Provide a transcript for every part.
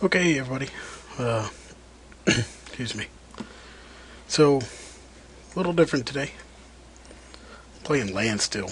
Okay, everybody. Uh, excuse me. So, a little different today. Playing land still,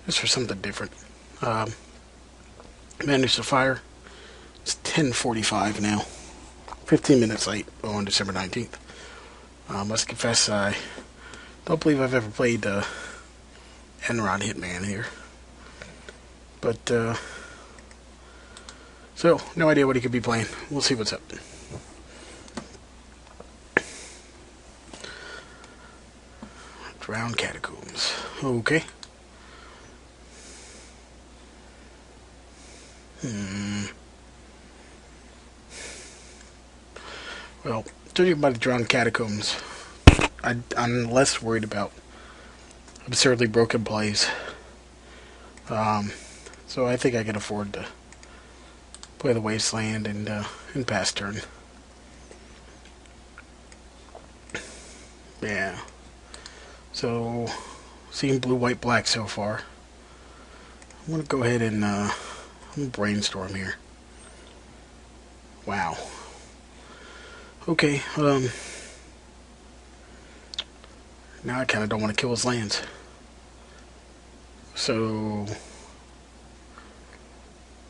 just for something different. Um, Managed to fire. It's 10:45 now. 15 minutes late on December 19th. Must confess, I don't believe I've ever played ENRONHITAN here. But, so, no idea what he could be playing. We'll see what's up. Drowned Catacombs. Okay. Well, judging by the Drowned Catacombs, I'm less worried about absurdly broken plays. So I think I can afford to play the Wasteland and pass turn. Yeah. So, seeing blue, white, black so far. I'm going to go ahead and I'm gonna brainstorm here. Wow. Okay, now I kind of don't want to kill his lands. So,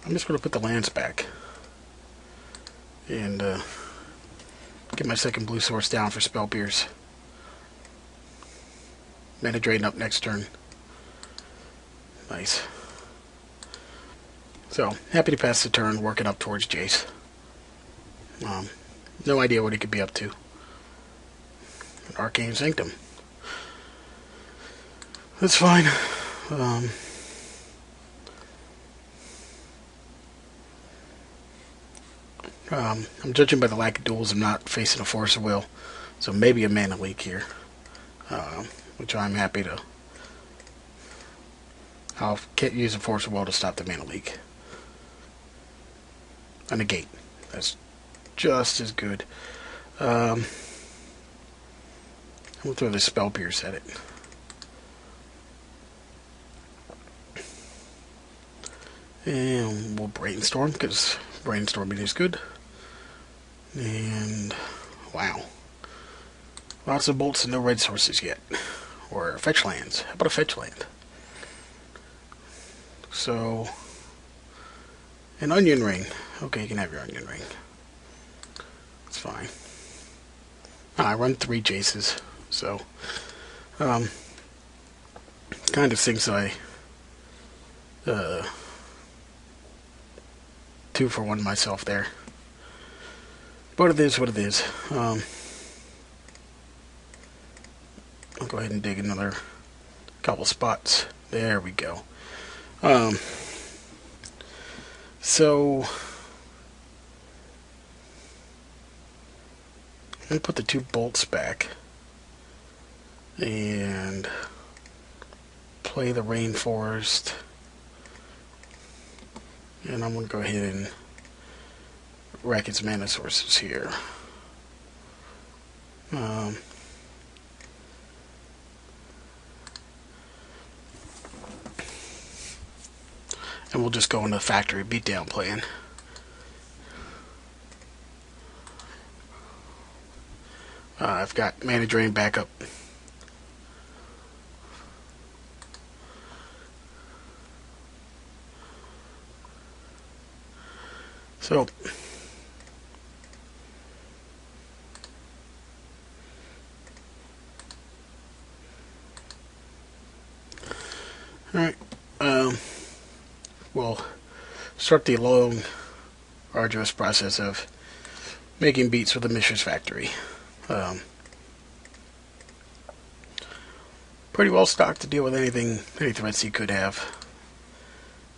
I'm just going to put the lands back. And get my second blue source down for Spell Pierce. Mana Drain up next turn. Nice. So, happy to pass the turn, working up towards Jace. No idea what he could be up to. An Arcane Sanctum. That's fine. I'm judging by the lack of duels. I'm not facing a Force of Will. So maybe a mana leak here. Which I'm happy to. I'll use a Force of Will to stop the mana leak. A negate. That's just as good. We'll throw the Spell Pierce at it. And we'll Brainstorm, because brainstorming is good. And, wow. Lots of bolts and no red sources yet. Or fetch lands. How about a fetch land? So, an Onion Ring. Okay, you can have your Onion Ring. It's fine. I run 3 Jaces, so kind of thinks I 2 for 1 myself there. But it is what it is. I'll go ahead and dig another couple spots. There we go. So I'm going to put the 2 bolts back and play the Rainforest. And I'm going to go ahead and rack its mana sources here. And we'll just go into the factory beatdown plan. I've got Mana Drain back up. So, alright, we'll start the long, arduous process of making beats with the Mishra's Factory. Pretty well stocked to deal with any threats he could have.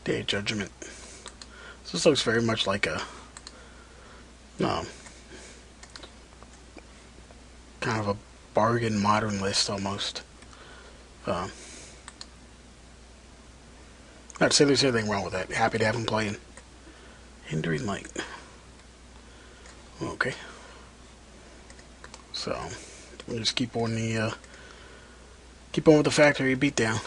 Day of Judgment. So this looks very much like a kind of a bargain modern list almost. Not to say there's anything wrong with that. Happy to have him playing. Hindering Light. Okay. So we'll just keep on with the factory beatdown.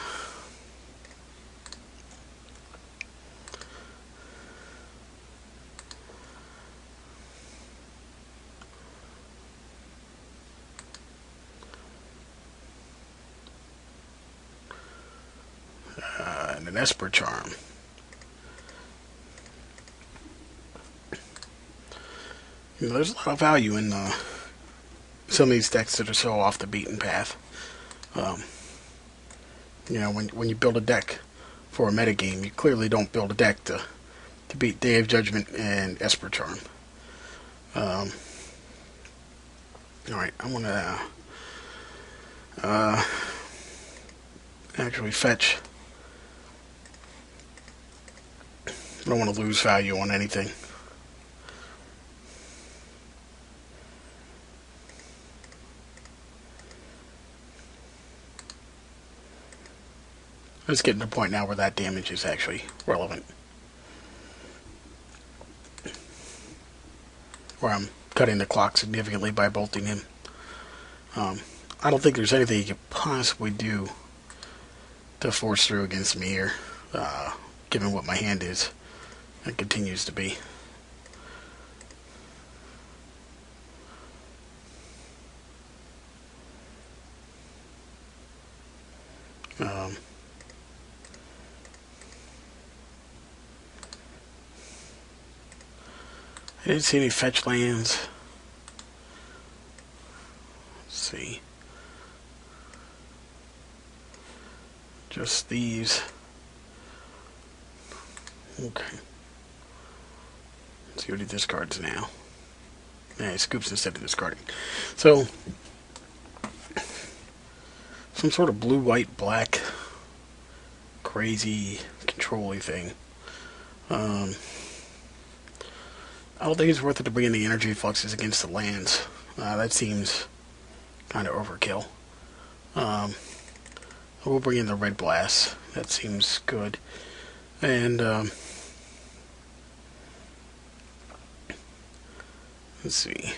and an Esper Charm. You know, there's a lot of value in some of these decks that are so off the beaten path. You know, when you build a deck for a metagame, you clearly don't build a deck to beat Day of Judgment and Esper Charm. Alright, I'm gonna actually fetch. I don't want to lose value on anything. It's getting to the point now where that damage is actually relevant. Where I'm cutting the clock significantly by bolting him. I don't think there's anything you could possibly do to force through against me here, given what my hand is and continues to be. I didn't see any fetch lands. Let's see. Just these. Okay. Let's see what he discards now. Yeah, he scoops instead of discarding. So, some sort of blue, white, black, crazy, control-y thing. I don't think it's worth it to bring in the energy fluxes against the lands. That seems kind of overkill. We'll bring in the red blast. That seems good. And let's see.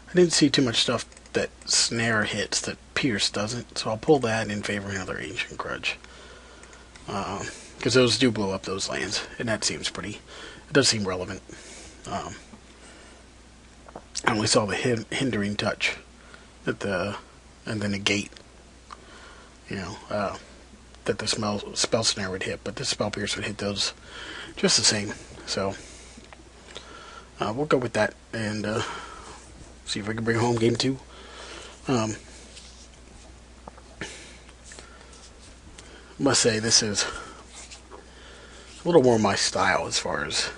I didn't see too much stuff that snare hits that Pierce doesn't, so I'll pull that in favor of another Ancient Grudge. Because those do blow up those lands, and that seems pretty. It does seem relevant. I only saw the hindering touch and then the gate. You know, that the spell snare would hit, but the spell pierce would hit those just the same. So we'll go with that and see if we can bring home game 2. Must say this is a little more my style as far as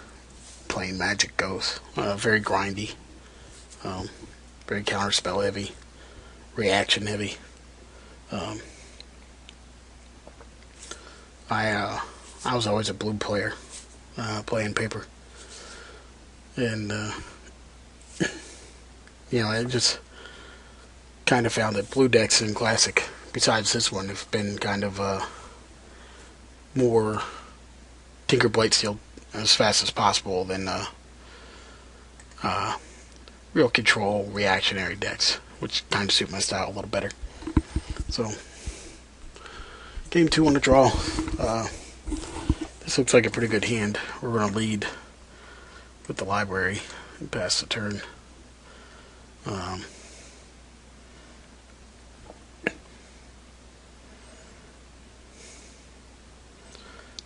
playing Magic goes. Very grindy, very counterspell heavy, reaction heavy. I was always a blue player, playing paper, and you know, I just kind of found that blue decks in Classic, besides this one, have been kind of more Tinker Blightsteel as fast as possible than real control reactionary decks, which kind of suit my style a little better. So, game 2 on the draw. This looks like a pretty good hand. We're going to lead with the library and pass the turn.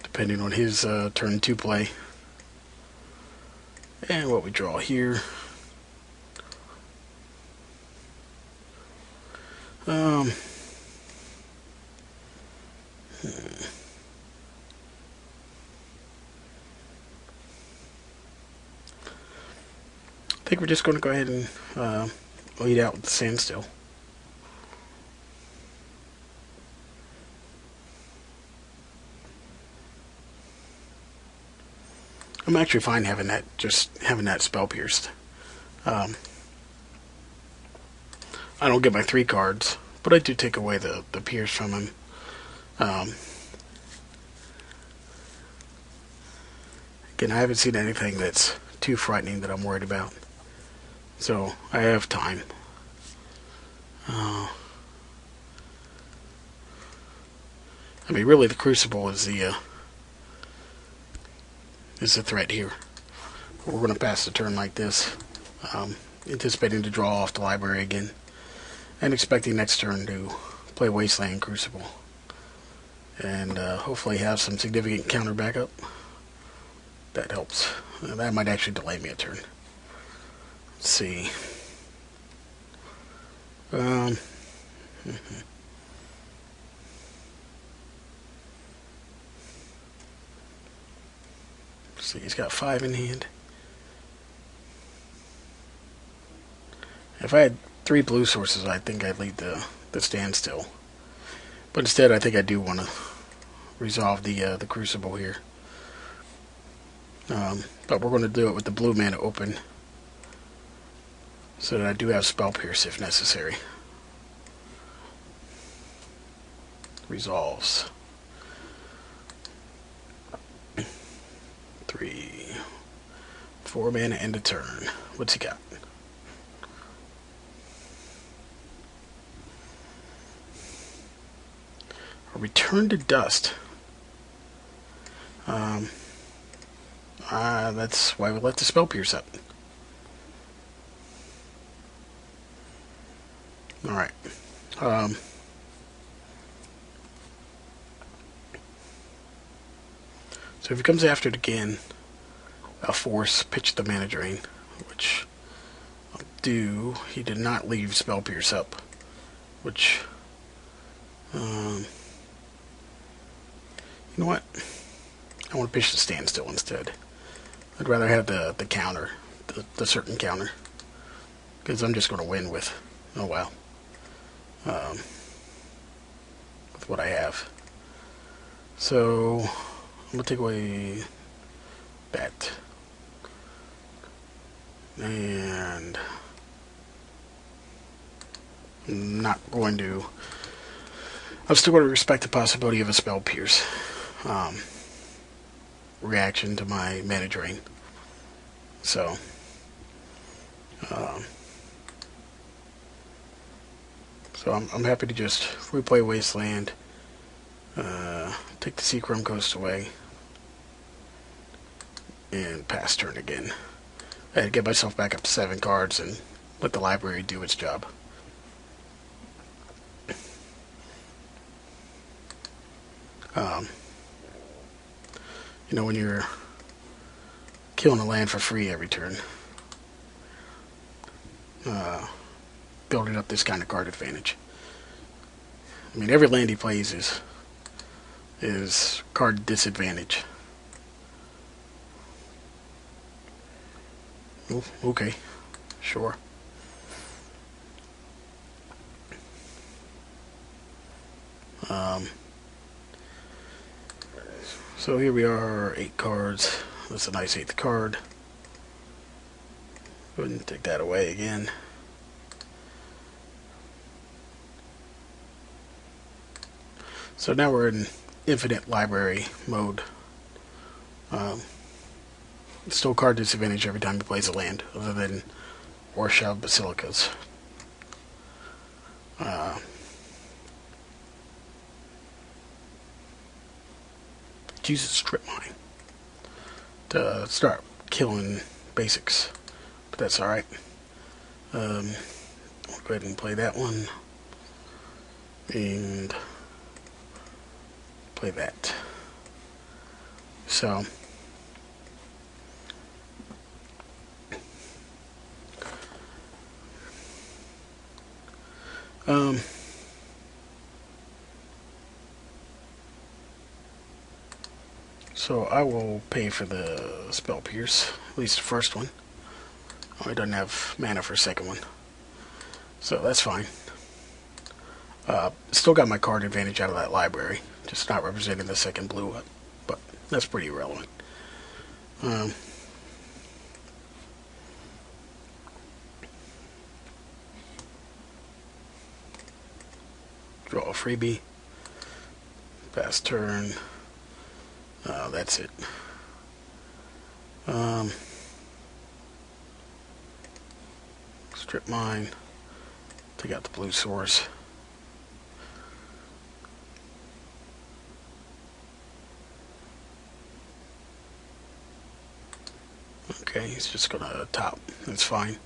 Depending on his turn 2 play. And what we draw here. I think we're just going to go ahead and lead out with the Standstill. I'm actually fine having that, just having that spell pierced. I don't get my 3 cards, but I do take away the pierce from him. Again, I haven't seen anything that's too frightening that I'm worried about. So, I have time. I mean, really, the Crucible is the threat here. We're going to pass the turn like this, anticipating to draw off the library again, and expecting next turn to play Wasteland Crucible. and hopefully have some significant counter backup. That helps. That might actually delay me a turn. Let's see. Let's see, he's got 5 in hand. If I had 3 blue sources, I think I'd lead the standstill. But instead, I think I do want to resolve the Crucible here. But we're going to do it with the blue mana open, so that I do have Spell Pierce if necessary. Resolves. 3, 4 mana end of turn. What's he got? A Return to Dust. That's why we left the Spell Pierce up. Alright. So if he comes after it again, I'll force pitch the Mana Drain, which I'll do. He did not leave Spell Pierce up, which, you know what? I want to pitch the Standstill instead. I'd rather have the counter, the certain counter, because I'm just going to win with, oh wow, with what I have. So I'm going to take away that, and I'm not going to, I'm still going to respect the possibility of a Spell Pierce reaction to my Mana Drain. So I'm happy to just replay Wasteland, take the Seachrome Coast away, and pass turn again. I had to get myself back up to 7 cards and let the library do its job. You know, when you're killing a land for free every turn, building up this kind of card advantage. I mean, every land he plays is card disadvantage. Ooh, okay, sure. So here we are, 8 cards. That's a nice 8th card. Go ahead and take that away again. So now we're in infinite library mode. Still card disadvantage every time he plays a land, other than Orshav Basilicas. Use a Strip Mine to start killing basics, but that's alright. I'll go ahead and play that one and play that. So so I will pay for the Spell Pierce, at least the first one. Oh, he doesn't have mana for a second one, so that's fine. Still got my card advantage out of that library, just not representing the second blue up, but that's pretty irrelevant. Draw a freebie, pass turn. That's it. Strip Mine, take out the blue source. Okay, he's just gonna top. That's fine.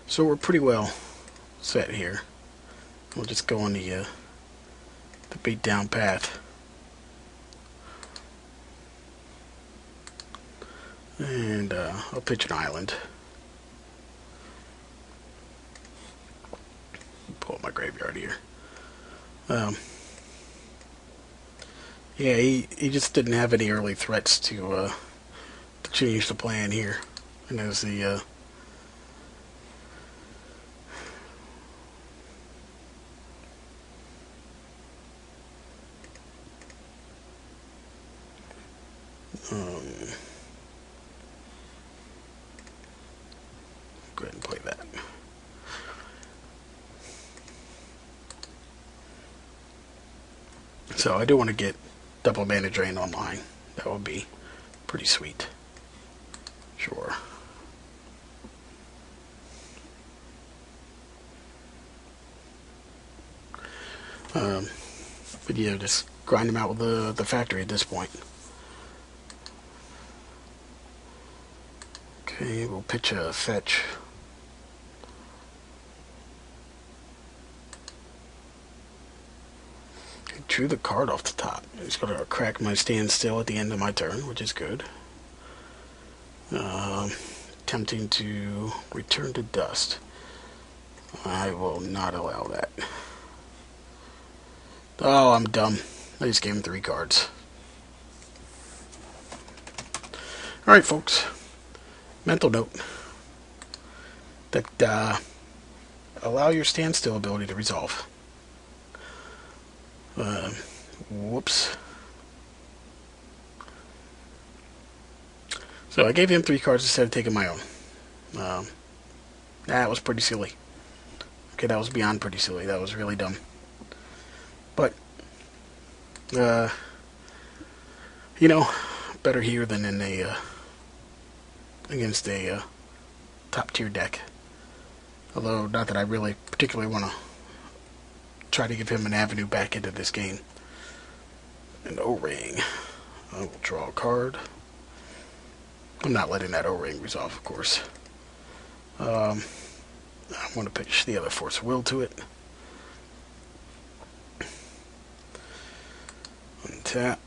So we're pretty well set here. We'll just go on the beat down path. And I'll pitch an island. Pull up my graveyard here. Yeah, he just didn't have any early threats to change the plan here. And as the go ahead and play that. So I do want to get double mana drain online. That would be pretty sweet. Sure. But yeah, just grind them out with the factory at this point. Okay, we'll pitch a fetch. I drew the card off the top. It's going to crack my standstill at the end of my turn, which is good. Attempting to return to dust. I will not allow that. Oh, I'm dumb. I just gave him 3 cards. Alright, folks. Mental note. That allow your standstill ability to resolve. Whoops. So I gave him 3 cards instead of taking my own. That was pretty silly. Okay, that was beyond pretty silly. That was really dumb. But, you know, better here than in a, against a top tier deck. Although, not that I really particularly want to try to give him an avenue back into this game. An O-ring. I will draw a card. I'm not letting that O-ring resolve, of course. I'm going to pitch the other Force of Will to it. Untap.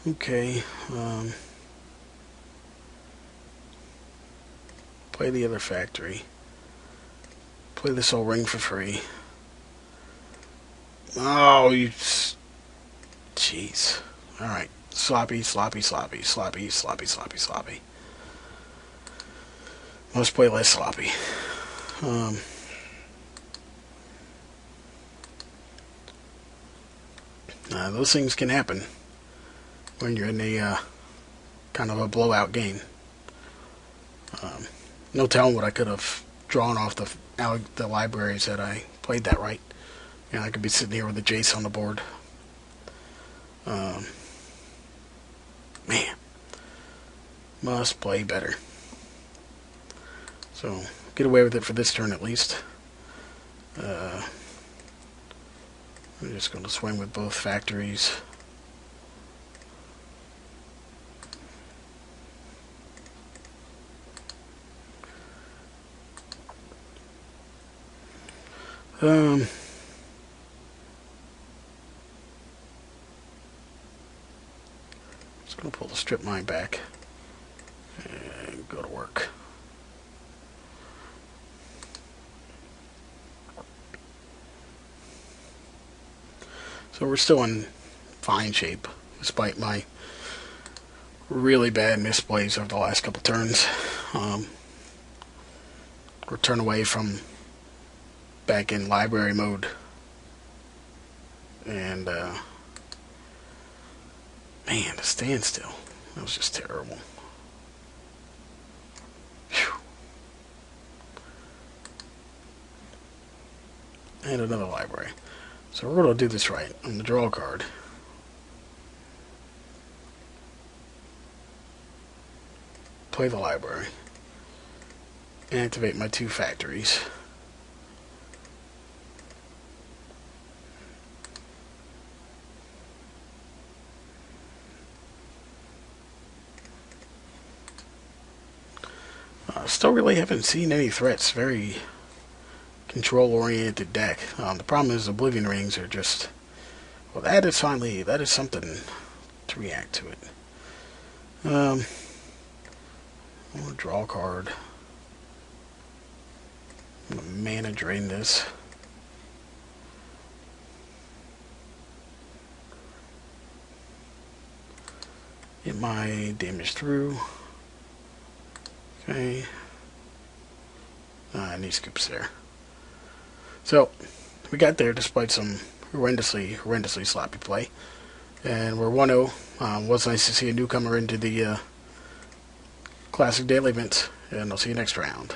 Okay. Play the other factory. Play this O-ring for free. Oh, you... Jeez. Alright. Sloppy, sloppy, sloppy, sloppy, sloppy, sloppy, sloppy. Must play less sloppy. Those things can happen when you're in a kind of a blowout game. No telling what I could have drawn off the libraries that I played that right. You know, I could be sitting here with a Jace on the board. Man, must play better. So get away with it for this turn at least. I'm just going to swing with both factories. Just going to pull the strip mine back and go to work. So we're still in fine shape, despite my really bad misplays over the last couple turns. We're turned away from back in library mode, and man, the standstill, that was just terrible. Whew. And another library. So we're going to do this right. I'm going to draw a card. Play the library. Activate my 2 factories. Still really haven't seen any threats. Very control-oriented deck. The problem is Oblivion Rings are just... Well, that is something to react to it. I'm going to draw a card. I'm going to mana drain this. Get my damage through. Okay. Any skips there. So, we got there despite some horrendously sloppy play. And we're 1-0. Was nice to see a newcomer into the Classic Daily event. And I'll see you next round.